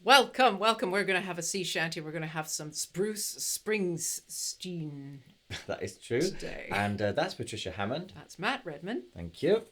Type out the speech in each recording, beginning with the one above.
Welcome. We're going to have a sea shanty. We're going to have some Bruce Springsteen That is true. today. And that's Patricia Hammond. That's Matt Redman. Thank you.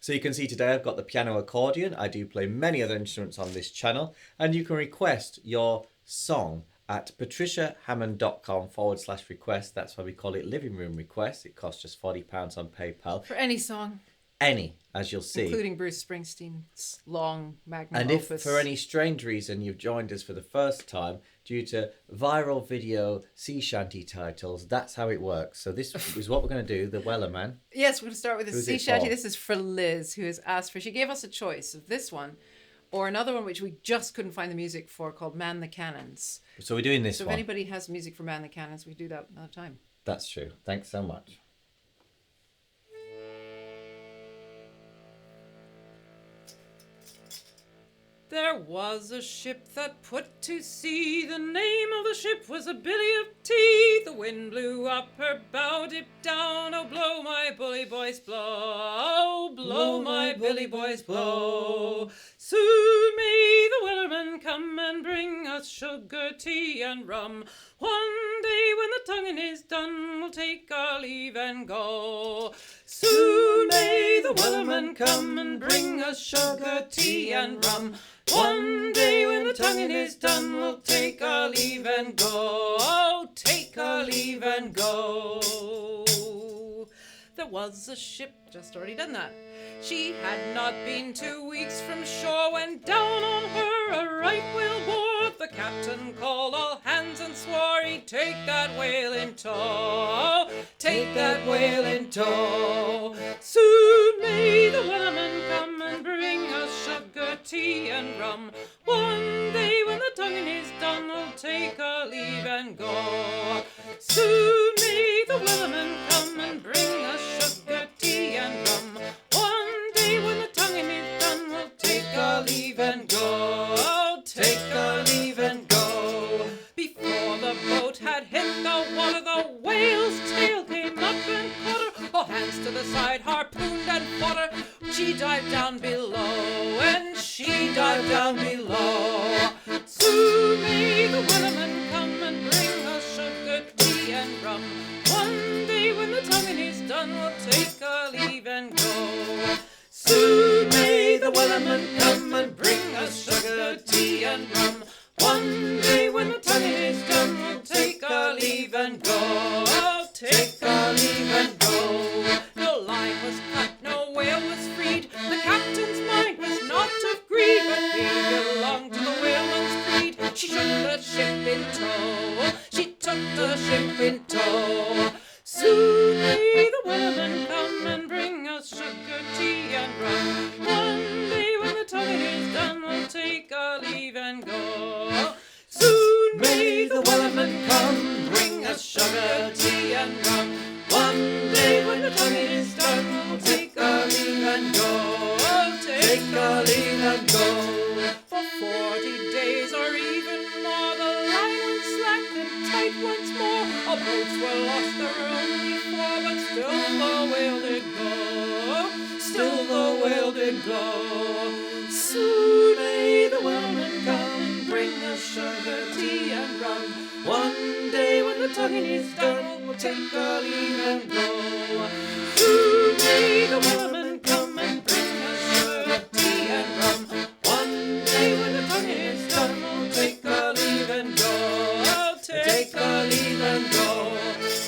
So you can see today I've got the piano accordion. I do play many other instruments on this channel. And you can request your song at patriciahammondsongs.com/request. That's why we call it living room request. It costs just £40 on PayPal. For any song. Any, as you'll see. Including Bruce Springsteen's long magnum And opus. if for any strange reason you've joined us for the first time due to viral video sea shanty titles, that's how it works. So this is what we're going to do, the Wellerman. Yes, we're going to start with the Who's sea it shanty. for? This is for Liz, who has asked for... She gave us a choice of this one or another one which we just couldn't find the music for, called Man the Cannons. So we're doing this So if one. anybody has music for Man the Cannons, we do that another time. That's true. Thanks so much. There was a ship that put to sea. The name of the ship was a Billy of Tea. The wind blew up her bow, dipped down. Oh, blow my bully boys, blow. Oh, blow my billy boys, blow. Soon may the Wellerman come and bring us sugar, tea, and rum. One day when the tonguing is done, we'll take our leave and go. Soon may the Wellerman come and bring us sugar, tea, and rum. One day when the tonguing is done, we'll take our leave and go. Oh, take our leave and go. There was a ship, just already done that. She had not been 2 weeks from shore when down on her a right whale bore. The captain called all hands and swore he'd take that whale in tow. Take that whale in tow. Soon may the Wellerman come and bring us sugar, tea, and rum. One day when the tonguing is done, we'll take our leave and go. Soon may the Wellerman come and bring us sugar, tea, and rum. One day when the tonguing is done, we'll take our leave and go. Take our leave and go. Before the boat had hit the water, the whale's tail came up and caught her. All hands to the side, harpooned and fought her. She dived down below, and she dived down below. Soon may the Wellerman come and bring us sugar, tea, and rum. One day when the tonguing is done, we'll take our leave and go. Soon may the Wellerman come and bring us sugar, tea, and rum. One day when the tonguing is done, we'll take our leave and go. Take our leave and go. No line was cut, no whale was freed. The captain's mind was not of greed, but he belonged to the whaleman's creed. She shook the ship in tow. She took the ship in tow. Soon may the Wellerman come and bring us sugar, tea, and rum. One day when the tonguing is done, we'll take our leave and go. Soon may the Wellerman come, bring us sugar, tea, and rum. One day when the tonguing is done, we'll take our leave and go. Take our leave and go. For 40 days or even more, the line went slack and tight once more. Our boats were lost, there were only 4, but still the whale did go. Still the whale did go. Soon may the Wellerman come and bring us sugar, tea, and rum. One day when the tonguing is done, we'll take our leave and go. Soon may the Wellerman come and bring us sugar, tea, and rum. One day when the tonguing is done, we'll take our leave and go. Take our leave and go.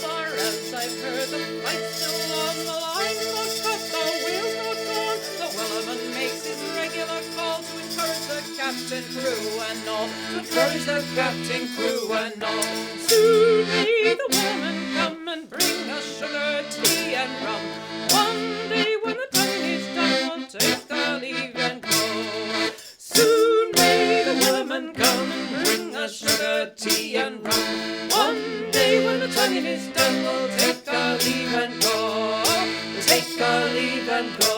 Far as I've heard, the flight's still on, the line's not cut, the wheel's not gone. The Wellerman makes his regular call to encourage the captain, crew, and all. To encourage the captain, crew, and all. Soon may the Wellerman come and bring us sugar, tea, and rum. One day when the tonguing is done, we'll take our leave and go. Soon may the Wellerman come and bring us sugar, tea, and rum. One day when the tonguing is done, we'll take our leave and go. Take our leave and go.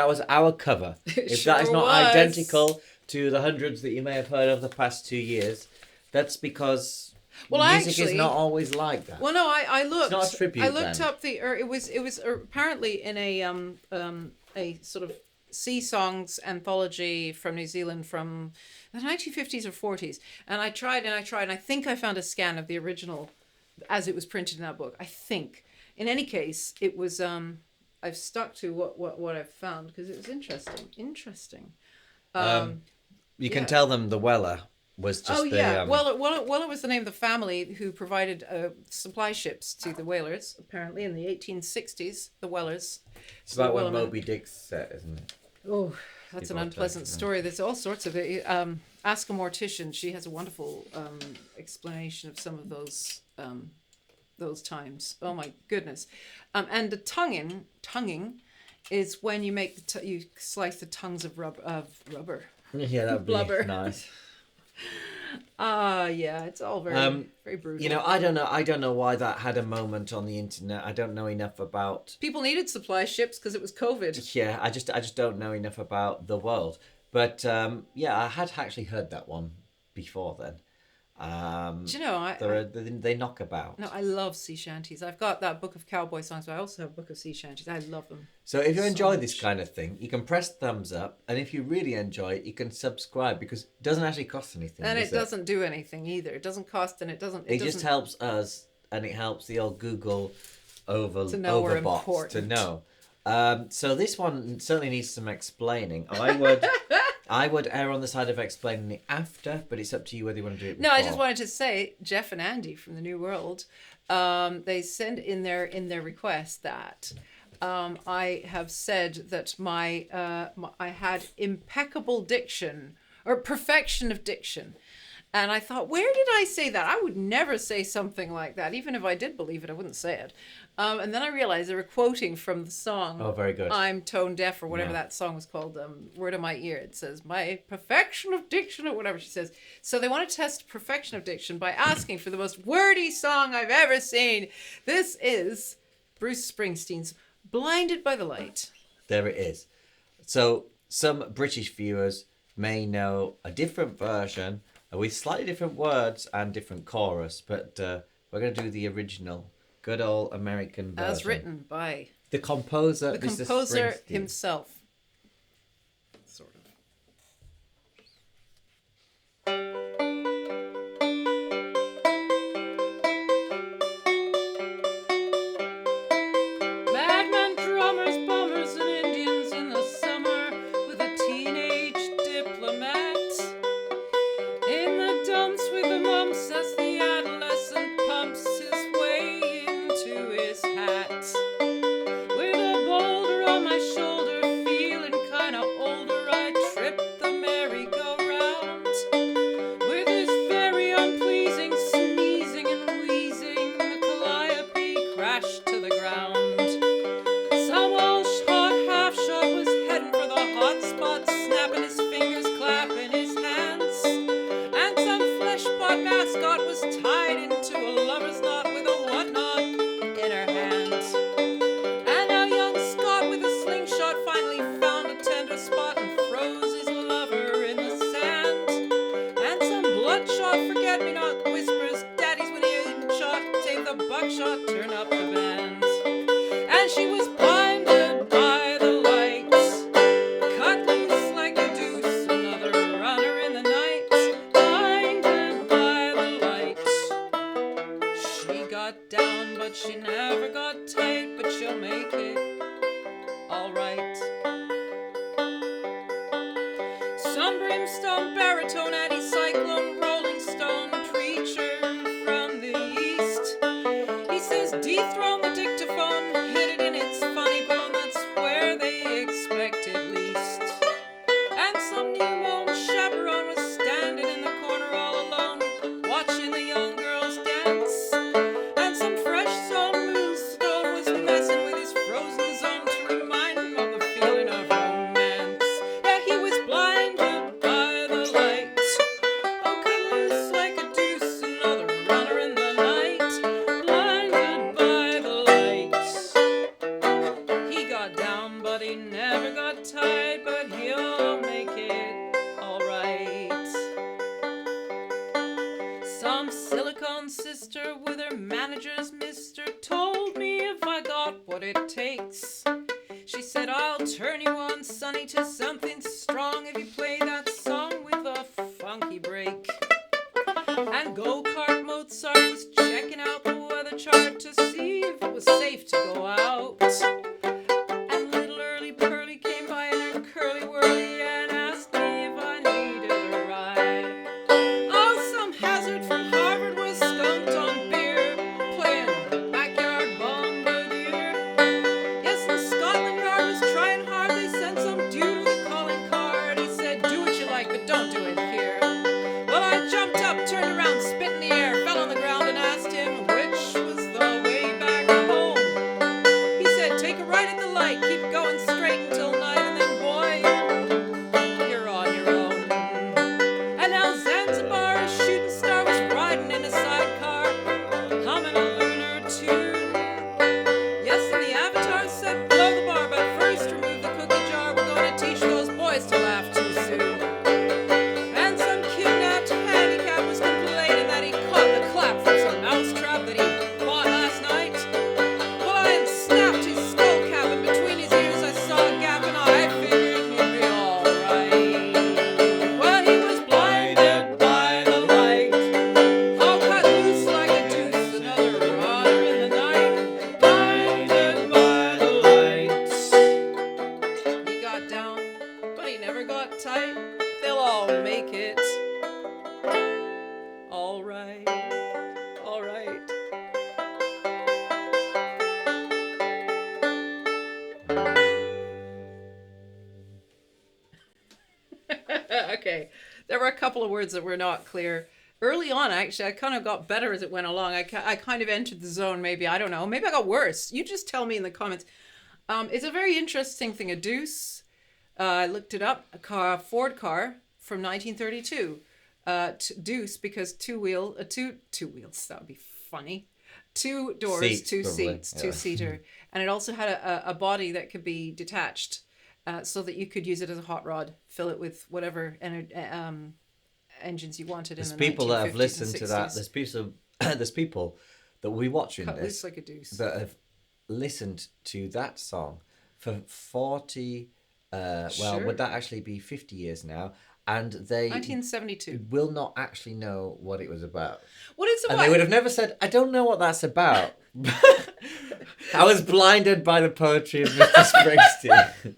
that was our cover. If that is sure not was. identical to the hundreds that you may have heard of the past 2 years, that's because music is not always like that. Well, no, I looked. It's not a tribute I looked band. up the. It was apparently in a sort of sea songs anthology from New Zealand from the 1950s or 40s, and I tried, and I think I found a scan of the original as it was printed in that book. I think. In any case, it was. I've stuck to what I've found because it was interesting. You can tell them the Weller was just Weller was the name of the family who provided supply ships to the whalers, apparently in the 1860s, the Wellers. It's about when Wellerman. Moby Dick's set, isn't it? Oh, that's an unpleasant story. There's all sorts of it. Ask a Mortician. She has a wonderful explanation of some of those times. Oh my goodness. And the tonguing is when you make you slice the tongues of rubber. Yeah, that'd be Blubber. nice. Yeah, it's all very very brutal. You know, I don't know why that had a moment on the internet. I don't know enough about. People needed supply ships because it was COVID. Yeah, I just don't know enough about the world. But yeah, I had actually heard that one before then. Do you know, they knock about. No, I love sea shanties. I've got that book of cowboy songs, but I also have a book of sea shanties. I love them. So if you enjoy this kind of thing, you can press thumbs up, and if you really enjoy it, you can subscribe because it doesn't actually cost anything. And it doesn't do anything either. It doesn't cost, and it doesn't. It just helps us, and it helps the old Google to know we're overbots important. to know. So this one certainly needs some explaining. I would err on the side of explaining it after, but it's up to you whether you want to do it before. No, I just wanted to say, Jeff and Andy from the New World, they send in their request that I have said that I had impeccable diction or perfection of diction. And I thought, where did I say that? I would never say something like that. Even if I did believe it, I wouldn't say it. And then I realized they were quoting from the song. Oh, very good. I'm Tone Deaf, or whatever that song was called. Word of My Ear. It says, my perfection of diction, or whatever she says. So they want to test perfection of diction by asking for the most wordy song I've ever seen. This is Bruce Springsteen's Blinded by the Light. There it is. So some British viewers may know a different version with slightly different words and different chorus, but we're going to do the original, good old American version. As written by the composer, the Mr. composer Springsteen himself. Sort of. Madmen, drummers, bummers, and Indians in the summer with a teenage diplomat. In the dumps with the mumps as the adolescent pumps his way into his hat. With a boulder on my shoulder, feeling kinda older, I tripped the merry-go-round. With his very unpleasing sneezing and wheezing, the calliope crashed to the ground. Some old hot half-shot was heading for the hot spot, snapping his fingers, clapping his hands. And some flesh-pot mascot was tied into a lover's knot with a whatnot in her hand. And a young Scot with a slingshot finally found a tender spot and froze his lover in the sand. And some bloodshot forget-me-not whispers, daddies when he ain't shot, take the buckshot, turn up the band. And she was blinded by the lights, cut loose like a deuce, another runner in the night. Blinded by the light. She got down, but she never got tight, but she'll make it all right. Some brimstone, baritone, anti-cyclone, rolling stone preacher from the east. He says, dethrone the dictaphone, hit it in its funny bone, that's where they expect it least. And some new-mown chaperone was standing in the corner all alone, watching the young girls dance. And some fresh-sewn moonstone was messing with his frozen zone to remind him of the feeling of romance. Yeah, he was blinded by the light. turn you on, sonny, to something strong if you play that song with a funky break. And go-kart Mozart was checking out the weather chart to see if it was safe to go out. And little early Pearly came by in her curly whirly and asked me if I needed a ride. Oh, some hazard from Harvard was stumped on beer, playing backyard bombardier. Yes, the Scotland Yard was trying hard. They sent some dude with a calling card. He said, do what you like, but don't do it here. Well, I jumped up, turned around, spit in the air, fell on the ground and asked him which was the way back home. He said, take a right at the light, keep going straight until night, and then, boy, you're on your own. And now Zanzibar, a shooting star, was riding in a sidecar, humming a lunar tune. Yes, and the Avatar said, blow the bar, but first remove the cookie jar. We're going to teach those boys to laugh too soon. And some kidnapped handicap was complaining that he caught the clap from some mousetrap that he bought last night. Well, I had snapped his skull cap, and between his ears I saw a gap, and I figured he'd be all right. Well, he was blinded by the light, all cut loose like a deuce, another runner in the night. Blinded by the lights. He got down, but he never got tight. They'll all make it. All right. All right. Okay. There were a couple of words that were not clear. Early on, actually, I kind of got better as it went along. I kind of entered the zone, maybe. I don't know. Maybe I got worse. You just tell me in the comments. It's a very interesting thing. A deuce. I looked it up. A Ford car from 1932. Deuce, because two wheels. That would be funny. Two doors, Seats, two probably. seats, Yeah. two-seater. And it also had a body that could be detached so that you could use it as a hot rod, fill it with whatever engines you wanted in There's the people that have 1950s listened and to that. 60s. There's people that we watching Cut this loose like a deuce. that have listened to that song for 40. Well, Sure. would that actually be 50 years now? And they 1972. will not actually know what it was about. What is it And about? they would have never said, I don't know what that's about. I was blinded by the poetry of Mr. Springsteen.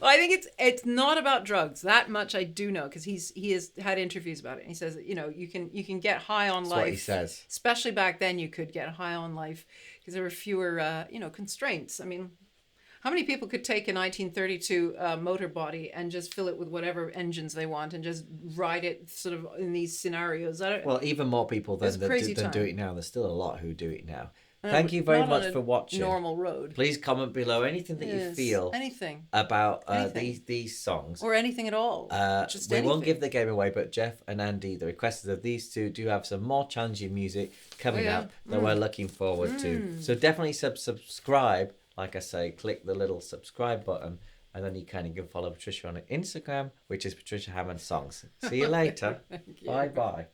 Well, I think it's not about drugs. That much I do know, because he has had interviews about it. And he says that, you can get high on That's life. what he says. Especially back then, you could get high on life because there were fewer constraints. I mean, how many people could take a 1932 motor body and just fill it with whatever engines they want and just ride it sort of in these scenarios? Well, even more people It's than crazy do time. it now. There's still a lot who do it now. Thank you very Not on much a for watching. Normal road. Please comment below anything that you Yes, feel anything about Anything. these songs. or anything at all. Just we anything. won't give the game away, but Jeff and Andy, the requesters of these two, do have some more challenging music coming yeah. up that we're looking forward to. So definitely subscribe. Like I say, click the little subscribe button, and then you can follow Patricia on Instagram, which is Patricia Hammond Songs. See you later. Thank you. Bye bye.